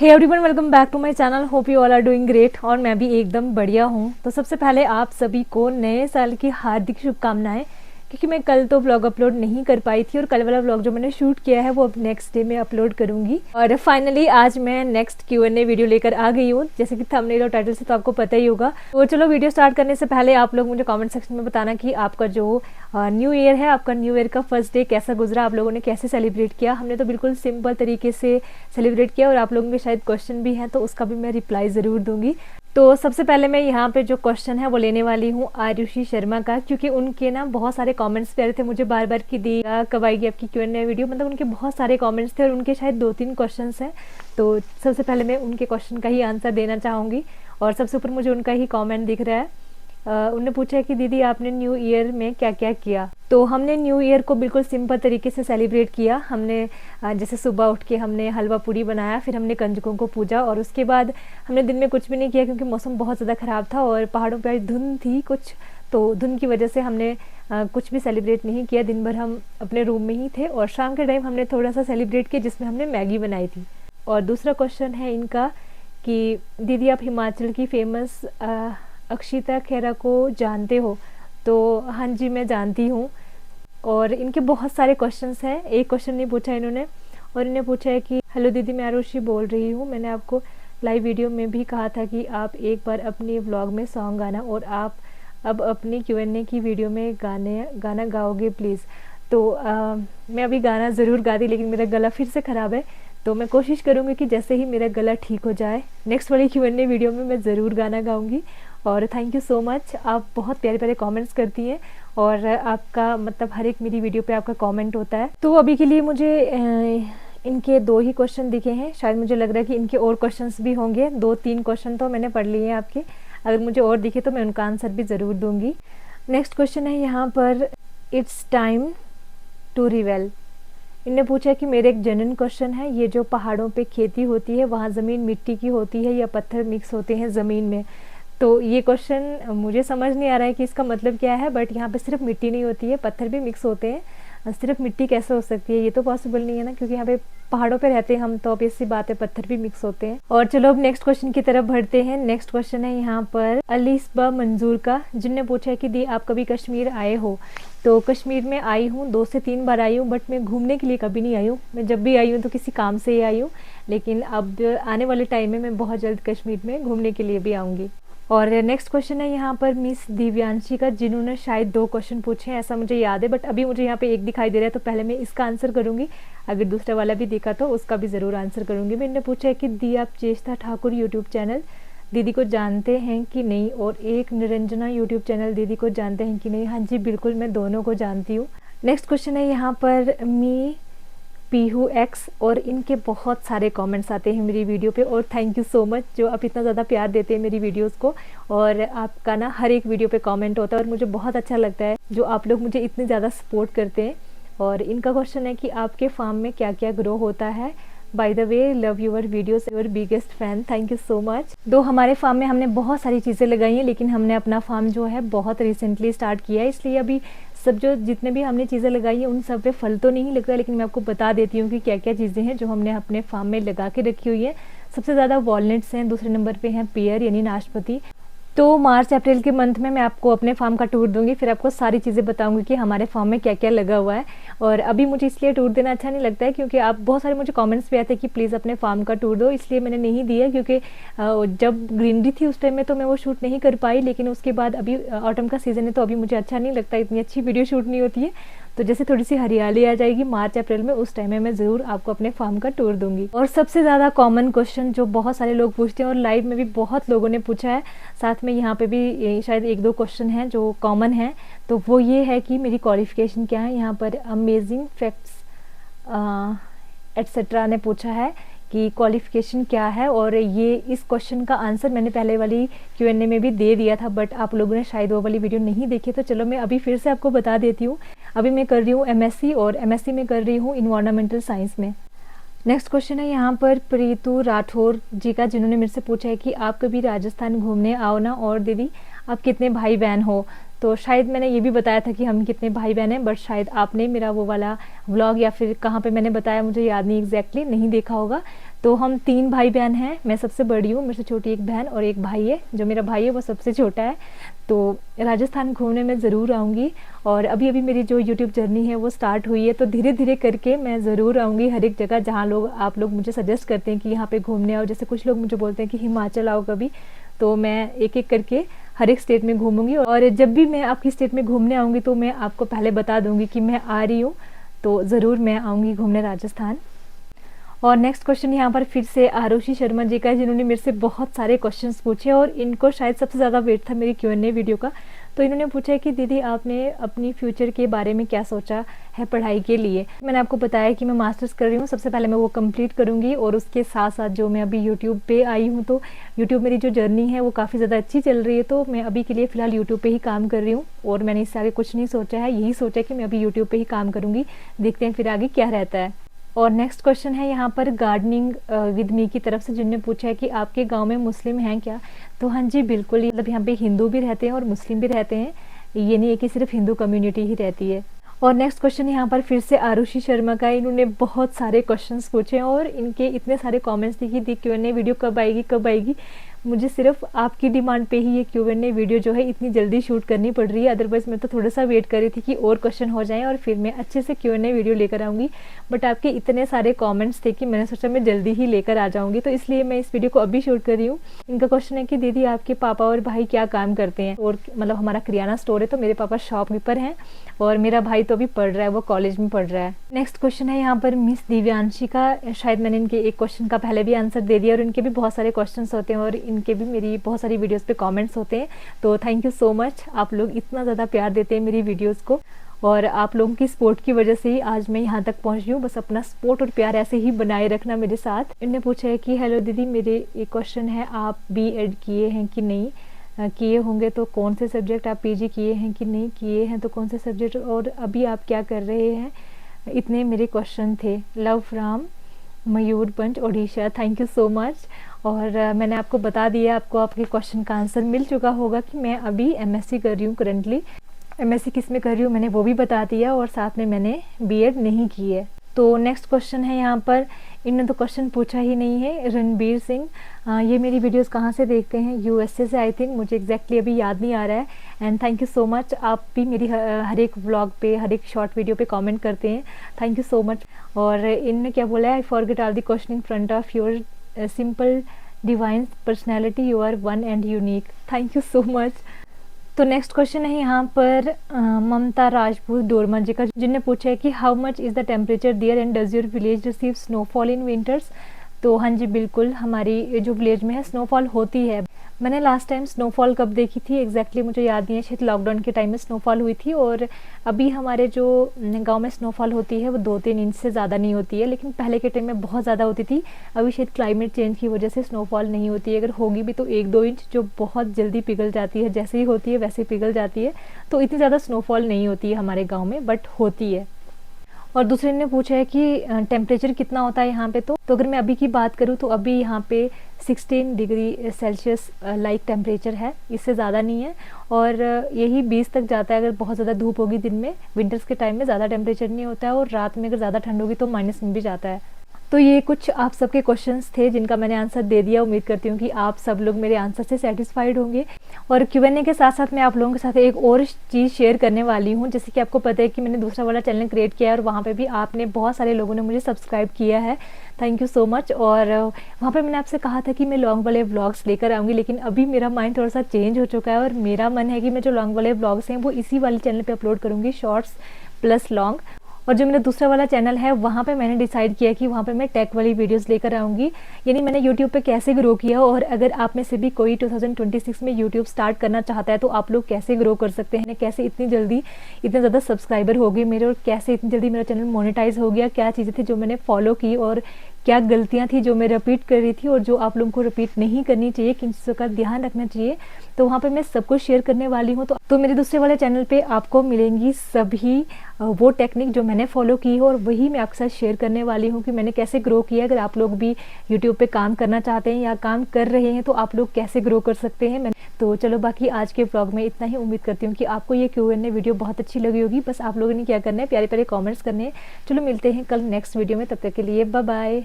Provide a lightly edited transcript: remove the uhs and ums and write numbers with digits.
Hey everyone, welcome back to my channel. Hope you all are doing great. और मैं भी एकदम बढ़िया हूँ। तो सबसे पहले आप सभी को नए साल की हार्दिक शुभकामनाएं, क्योंकि मैं कल तो व्लॉग अपलोड नहीं कर पाई थी और कल वाला व्लॉग जो मैंने शूट किया है वो अब नेक्स्ट डे में अपलोड करूंगी। और फाइनली आज मैं नेक्स्ट Q&A वीडियो लेकर आ गई हूँ, जैसे कि थंबनेल और टाइटल से तो आपको पता ही होगा। तो चलो वीडियो स्टार्ट करने से पहले आप लोग मुझे कमेंट सेक्शन में बताना कि आपका जो न्यू ईयर है, आपका न्यू ईयर का फर्स्ट डे कैसा गुजरा, आप लोगों ने कैसे सेलिब्रेट किया। हमने तो बिल्कुल सिंपल तरीके से सेलिब्रेट किया और आप लोगों के शायद क्वेश्चन भी हैं, तो उसका भी मैं रिप्लाई ज़रूर दूंगी। तो सबसे पहले मैं यहाँ पे जो क्वेश्चन है वो लेने वाली हूँ आरुषि शर्मा का, क्योंकि उनके ना बहुत सारे कमेंट्स पे आ रहे थे मुझे बार बार कि दिया कब आएगी आपकी Q&A वीडियो। मतलब उनके बहुत सारे कमेंट्स थे और उनके शायद 2-3 क्वेश्चंस हैं। तो सबसे पहले मैं उनके क्वेश्चन का ही आंसर देना चाहूँगी और सबसे ऊपर मुझे उनका ही कॉमेंट दिख रहा है। उन्होंने पूछा है कि दीदी आपने न्यू ईयर में क्या क्या किया। तो हमने न्यू ईयर को बिल्कुल सिंपल तरीके से सेलिब्रेट किया। हमने जैसे सुबह उठ के हमने हलवा पूड़ी बनाया, फिर हमने कंजकों को पूजा और उसके बाद हमने दिन में कुछ भी नहीं किया, क्योंकि मौसम बहुत ज़्यादा ख़राब था और पहाड़ों पर धुंध थी कुछ, तो धुंध की वजह से हमने कुछ भी सेलिब्रेट नहीं किया। दिन भर हम अपने रूम में ही थे और शाम के टाइम हमने थोड़ा सा सेलिब्रेट किया, जिसमें हमने मैगी बनाई थी। और दूसरा क्वेश्चन है इनका कि दीदी आप हिमाचल की फेमस अक्षिता खेरा को जानते हो। तो हाँ जी, मैं जानती हूँ। और इनके बहुत सारे क्वेश्चंस हैं, एक क्वेश्चन नहीं पूछा इन्होंने। और इन्हें पूछा है कि हेलो दीदी, मैं आरुषि बोल रही हूँ। मैंने आपको लाइव वीडियो में भी कहा था कि आप एक बार अपनी व्लॉग में सॉन्ग गाना, और आप अब अपनी Q&A की वीडियो में गाना गाओगे प्लीज़। तो मैं अभी गाना ज़रूर गाती, लेकिन मेरा गला फिर से ख़राब है। तो मैं कोशिश करूँगी कि जैसे ही मेरा गला ठीक हो जाए नेक्स्ट वाली Q&A वीडियो में मैं ज़रूर गाना गाऊँगी। और थैंक यू सो मच, आप बहुत प्यारे प्यारे कमेंट्स करती हैं और आपका मतलब हर एक मेरी वीडियो पे आपका कमेंट होता है। तो अभी के लिए मुझे इनके 2 ही क्वेश्चन दिखे हैं। शायद मुझे लग रहा है कि इनके और क्वेश्चंस भी होंगे। 2-3 क्वेश्चन तो मैंने पढ़ लिए हैं आपके। अगर मुझे और दिखे तो मैं उनका आंसर भी ज़रूर दूंगी। नेक्स्ट क्वेश्चन है यहाँ पर, इट्स टाइम टू रिवेल। इन्हें पूछा कि मेरे एक जेन्युइन क्वेश्चन है, ये जो पहाड़ों पे खेती होती है वहाँ ज़मीन मिट्टी की होती है या पत्थर मिक्स होते हैं ज़मीन में। तो ये क्वेश्चन मुझे समझ नहीं आ रहा है कि इसका मतलब क्या है, बट यहाँ पे सिर्फ मिट्टी नहीं होती है, पत्थर भी मिक्स होते हैं। सिर्फ मिट्टी कैसे हो सकती है, ये तो पॉसिबल नहीं है ना, क्योंकि यहाँ पे पहाड़ों पे रहते हैं हम, तो ऑब्वियस सी बात है पत्थर भी मिक्स होते हैं। और चलो अब नेक्स्ट क्वेश्चन की तरफ बढ़ते हैं। नेक्स्ट क्वेश्चन है यहाँ पर अलीसबा मंजूर का, जिनने पूछा है कि दी आप कभी कश्मीर आए हो। तो कश्मीर में आई हूँ, 2 से 3 बार आई हूँ, बट मैं घूमने के लिए कभी नहीं आई हूँ। मैं जब भी आई हूँ तो किसी काम से ही आई हूँ, लेकिन अब आने वाले टाइम में मैं बहुत जल्द कश्मीर में घूमने के लिए भी आऊँगी। और नेक्स्ट क्वेश्चन है यहाँ पर मिस दिव्यांशी का, जिन्होंने शायद 2 क्वेश्चन पूछे हैं ऐसा मुझे याद है, बट अभी मुझे यहाँ पे एक दिखाई दे रहा है, तो पहले मैं इसका आंसर करूँगी। अगर दूसरा वाला भी दिखा तो उसका भी ज़रूर आंसर करूँगी। मैंने पूछा है कि दी आप चेष्टा ठाकुर यूट्यूब चैनल दीदी को जानते हैं कि नहीं, और एक निरंजना यूट्यूब चैनल दीदी को जानते हैं कि नहीं। हाँ जी बिल्कुल, मैं दोनों को जानती हूँ। नेक्स्ट क्वेश्चन है यहाँ पर मी पीहू एक्स, और इनके बहुत सारे कमेंट्स आते हैं मेरी वीडियो पे, और थैंक यू सो मच जो आप इतना ज़्यादा प्यार देते हैं मेरी वीडियोस को। और आपका ना हर एक वीडियो पे कमेंट होता है और मुझे बहुत अच्छा लगता है जो आप लोग मुझे इतने ज़्यादा सपोर्ट करते हैं। और इनका क्वेश्चन है कि आपके फार्म में क्या क्या ग्रो होता है। By the way love your videos, your biggest fan, thank you so much. हमारे फार्म में हमने बहुत सारी चीज़ें लगाई हैं, लेकिन हमने अपना फार्म जो है बहुत रिसेंटली स्टार्ट किया है, इसलिए अभी सब जो जितने भी हमने चीज़ें लगाई हैं उन सब पे फल तो नहीं लग रहा, लेकिन मैं आपको बता देती हूँ कि क्या क्या चीज़ें हैं जो हमने अपने फार्म में लगा के रखी हुई है। सबसे ज़्यादा वॉलनट्स हैं, दूसरे नंबर पे हैं पेयर यानी नाशपाती। तो मार्च अप्रैल के मंथ में मैं आपको अपने फार्म का टूर दूंगी, फिर आपको सारी चीज़ें बताऊंगी कि हमारे फार्म में क्या क्या लगा हुआ है। और अभी मुझे इसलिए टूर देना अच्छा नहीं लगता है, क्योंकि आप बहुत सारे मुझे कमेंट्स भी आते हैं कि प्लीज़ अपने फार्म का टूर दो, इसलिए मैंने नहीं दिया। क्योंकि जब ग्रीनरी थी उस टाइम में तो मैं वो शूट नहीं कर पाई, लेकिन उसके बाद अभी ऑटम का सीज़न है तो अभी मुझे अच्छा नहीं लगता, इतनी अच्छी वीडियो शूट नहीं होती है। तो जैसे थोड़ी सी हरियाली आ जाएगी मार्च अप्रैल में, उस टाइम में मैं ज़रूर आपको अपने फार्म का टूर दूंगी। और सबसे ज़्यादा कॉमन क्वेश्चन जो बहुत सारे लोग पूछते हैं और लाइव में भी बहुत लोगों ने पूछा है, साथ में यहाँ पे भी शायद 1-2 क्वेश्चन हैं जो कॉमन हैं, तो वो ये है कि मेरी क्वालिफिकेशन क्या है। यहाँ पर अमेजिंग फैक्ट्स एट्सेट्रा ने पूछा है कि क्वालिफिकेशन क्या है, और ये इस क्वेश्चन का आंसर मैंने पहले वाली Q&A में भी दे दिया था, बट आप लोगों ने शायद वो वाली वीडियो नहीं देखी, तो चलो मैं अभी फिर से आपको बता देती हूँ। अभी मैं कर रही हूँ MSc, और MSc में कर रही हूँ इन्वायरमेंटल साइंस में। नेक्स्ट क्वेश्चन है यहाँ पर प्रीतू राठौर जी का, जिन्होंने मेरे से पूछा है कि आप कभी राजस्थान घूमने आओ ना, और दीदी आप कितने भाई बहन हो। तो शायद मैंने ये भी बताया था कि हम कितने भाई बहन हैं, बट शायद आपने मेरा वो वाला व्लॉग या फिर कहाँ पे मैंने बताया मुझे याद नहीं एग्जैक्टली, नहीं देखा होगा। तो हम 3 भाई बहन हैं, मैं सबसे बड़ी हूँ, मेरे से छोटी एक बहन और एक भाई है। जो मेरा भाई है वो सबसे छोटा है। तो राजस्थान घूमने में ज़रूर आऊँगी और अभी मेरी जो यूट्यूब जर्नी है वो स्टार्ट हुई है, तो धीरे धीरे करके मैं ज़रूर आऊँगी हर एक जगह जहाँ आप लोग मुझे सजेस्ट करते हैं कि यहाँ पे घूमने आओ। जैसे कुछ लोग मुझे बोलते हैं कि हिमाचल आओ कभी, तो मैं एक एक करके हर एक स्टेट में घूमूंगी और जब भी मैं आपकी स्टेट में घूमने आऊँगी तो मैं आपको पहले बता दूँगी कि मैं आ रही हूँ, तो ज़रूर मैं आऊँगी घूमने राजस्थान। और नेक्स्ट क्वेश्चन यहाँ पर फिर से आरुषि शर्मा जी का है, जिन्होंने मेरे से बहुत सारे क्वेश्चंस पूछे और इनको शायद सबसे ज़्यादा वेट था मेरी Q&A वीडियो का। तो इन्होंने पूछा है कि दीदी आपने अपनी फ्यूचर के बारे में क्या सोचा है पढ़ाई के लिए। मैंने आपको बताया कि मैं मास्टर्स कर रही हूँ, सबसे पहले मैं वो कंप्लीट करूँगी और उसके साथ साथ जो मैं अभी यूट्यूब पे आई हूँ, तो यूट्यूब मेरी जो जर्नी है वो काफ़ी ज़्यादा अच्छी चल रही है। तो मैं अभी के लिए फ़िलहाल यूट्यूब पे ही काम कर रही हूँ और मैंने इससे आगे कुछ नहीं सोचा है, यही सोचा है कि मैं अभी यूट्यूब पे ही काम करूँगी। देखते हैं फिर आगे क्या रहता है। और नेक्स्ट क्वेश्चन है यहाँ पर गार्डनिंग विद मी की तरफ से, जिनने पूछा है कि आपके गांव में मुस्लिम हैं क्या। तो हाँ जी बिल्कुल, मतलब यहाँ पे हिंदू भी रहते हैं और मुस्लिम भी रहते हैं, ये नहीं है कि सिर्फ हिंदू कम्युनिटी ही रहती है। और नेक्स्ट क्वेश्चन यहाँ पर फिर से आरुषि शर्मा का है, इन्होंने बहुत सारे क्वेश्चंस पूछे हैं और इनके इतने सारे कमेंट्स थे कि Q&A वीडियो कब आएगी। मुझे सिर्फ आपकी डिमांड पे ही ये Q&A वीडियो जो है इतनी जल्दी शूट करनी पड़ रही है, अदरवाइज मैं तो थोड़ा सा वेट कर रही थी कि और क्वेश्चन हो जाएं और फिर मैं अच्छे से Q&A वीडियो लेकर आऊँगी। बट आपके इतने सारे कमेंट्स थे कि मैंने सोचा मैं जल्दी ही लेकर आ जाऊँगी, तो इसलिए मैं इस वीडियो को अभी शूट कर रही हूँ। इनका क्वेश्चन है कि दीदी आपके पापा और भाई क्या काम करते हैं। और मतलब हमारा किराना स्टोर है, तो मेरे पापा शॉपकीपर हैं और मेरा भाई तो अभी पढ़ रहा है, वो कॉलेज में पढ़ रहा है। नेक्स्ट क्वेश्चन है यहाँ पर मिस दिव्यांशी का, शायद मैंने इनके एक क्वेश्चन का पहले भी आंसर दे दिया और इनके भी बहुत सारे क्वेश्चन होते हैं और इनके भी मेरी बहुत सारी वीडियोस पे कमेंट्स होते हैं। तो थैंक यू सो मच, आप लोग इतना ज़्यादा प्यार देते हैं मेरी वीडियोस को और आप लोगों की सपोर्ट की वजह से ही आज मैं यहाँ तक पहुँच रही हूँ। बस अपना सपोर्ट और प्यार ऐसे ही बनाए रखना मेरे साथ। इनने पूछा है कि हेलो दीदी, मेरे एक क्वेश्चन है, आप BEd किए हैं कि नहीं, किए होंगे तो कौन से सब्जेक्ट, आप PG किए हैं कि नहीं किए हैं तो कौन से सब्जेक्ट, और अभी आप क्या कर रहे हैं। इतने मेरे क्वेश्चन थे। Love from Mayurbhanj Odisha, thank you so much. और मैंने आपको बता दिया, आपको आपके क्वेश्चन का आंसर मिल चुका होगा कि मैं अभी MSc कर रही हूँ करंटली। MSc किस में कर रही हूँ मैंने वो भी बता दिया और साथ में मैंने BEd नहीं की है। तो नेक्स्ट क्वेश्चन है यहाँ पर, इन्होंने तो क्वेश्चन पूछा ही नहीं है, रणबीर सिंह, ये मेरी वीडियोस कहाँ से देखते हैं, USA से आई थिंक, मुझे एग्जैक्टली अभी याद नहीं आ रहा है। And thank you so much, आप भी मेरी हर एक व्लॉग पे, हर एक शॉर्ट वीडियो पे कमेंट करते हैं, थैंक यू सो मच। और इनने क्या बोला है, I forget all the question in front of your simple divine personality, you are one and unique, thank you so much. तो नेक्स्ट क्वेश्चन है यहाँ पर ममता राजपूत डोरमा जी का, जिनने पूछा है कि how much is the temperature there and does your village receive snowfall in winters. तो हाँ जी बिल्कुल, हमारी जो विलेज में है स्नोफॉल होती है। मैंने लास्ट टाइम स्नोफॉल कब देखी थी एग्जैक्टली मुझे याद नहीं है, शायद लॉकडाउन के टाइम में स्नोफॉल हुई थी। और अभी हमारे जो गांव में स्नोफॉल होती है वो 2-3 इंच से ज़्यादा नहीं होती है, लेकिन पहले के टाइम में बहुत ज़्यादा होती थी। अभी शायद क्लाइमेट चेंज की वजह से स्नोफॉल नहीं होती है, अगर होगी भी तो 1-2 इंच, जो बहुत जल्दी पिघल जाती है, जैसे ही होती है वैसे ही पिघल जाती है। तो इतनी ज़्यादा स्नोफॉल नहीं होती है हमारे गाँव में, बट होती है। और दूसरे ने पूछा है कि टेम्परेचर कितना होता है यहाँ पे। तो अगर मैं अभी की बात करूँ तो अभी यहाँ पे 16 डिग्री सेल्सियस लाइक टेम्परेचर है, इससे ज़्यादा नहीं है। और यही 20 तक जाता है अगर बहुत ज़्यादा धूप होगी दिन में। विंटर्स के टाइम में ज़्यादा टेम्परेचर नहीं होता है और रात में अगर ज़्यादा ठंड होगी तो माइनस में भी जाता है। तो ये कुछ आप सबके क्वेश्चंस थे जिनका मैंने आंसर दे दिया। उम्मीद करती हूँ कि आप सब लोग मेरे आंसर से सेटिस्फाइड होंगे। और Q&A के साथ साथ मैं आप लोगों के साथ एक और चीज़ शेयर करने वाली हूँ। जैसे कि आपको पता है कि मैंने दूसरा वाला चैनल क्रिएट किया है और वहाँ पे भी आपने बहुत सारे लोगों ने मुझे सब्सक्राइब किया है, थैंक यू सो मच। और वहाँ पर मैंने आपसे कहा था कि मैं लॉन्ग वाले व्लॉग्स लेकर आऊँगी, लेकिन अभी मेरा माइंड थोड़ा सा चेंज हो चुका है और मेरा मन है कि मैं जो लॉन्ग वाले व्लॉग्स हैं वो इसी वाले चैनल पर अपलोड करूँगी, शॉर्ट्स प्लस लॉन्ग। और जो मेरा दूसरा वाला चैनल है वहाँ पे मैंने डिसाइड किया कि वहाँ पे मैं टेक वाली वीडियोस लेकर आऊँगी, यानी मैंने यूट्यूब पे कैसे ग्रो किया। और अगर आप में से भी कोई 2026 में यूट्यूब स्टार्ट करना चाहता है तो आप लोग कैसे ग्रो कर सकते हैं, कैसे इतनी जल्दी इतने ज़्यादा सब्सक्राइबर हो गए मेरे, और कैसे इतनी जल्दी मेरा चैनल मोनेटाइज हो गया, क्या चीज़ें थी जो मैंने फॉलो की और क्या गलतियाँ थी जो मैं रिपीट कर रही थी और जो आप लोगों को रिपीट नहीं करनी चाहिए, किन चीज़ों का ध्यान रखना चाहिए। तो वहाँ पे मैं सब कुछ शेयर करने वाली हूँ। तो मेरे दूसरे वाले चैनल पे आपको मिलेंगी सभी वो टेक्निक जो मैंने फॉलो की है और वही मैं आपके साथ शेयर करने वाली हूँ कि मैंने कैसे ग्रो किया। अगर आप लोग भी यूट्यूब पे काम करना चाहते हैं या काम कर रहे हैं तो आप लोग कैसे ग्रो कर सकते हैं। तो चलो बाकी आज के व्लॉग में इतना ही। उम्मीद करती हूँ कि आपको ये Q&A वीडियो बहुत अच्छी लगी होगी। बस आप लोगों ने क्या करना है, प्यारे प्यारे कॉमेंट्स करने हैं। चलो मिलते हैं कल नेक्स्ट वीडियो में, तब तक के लिए बाय बाय।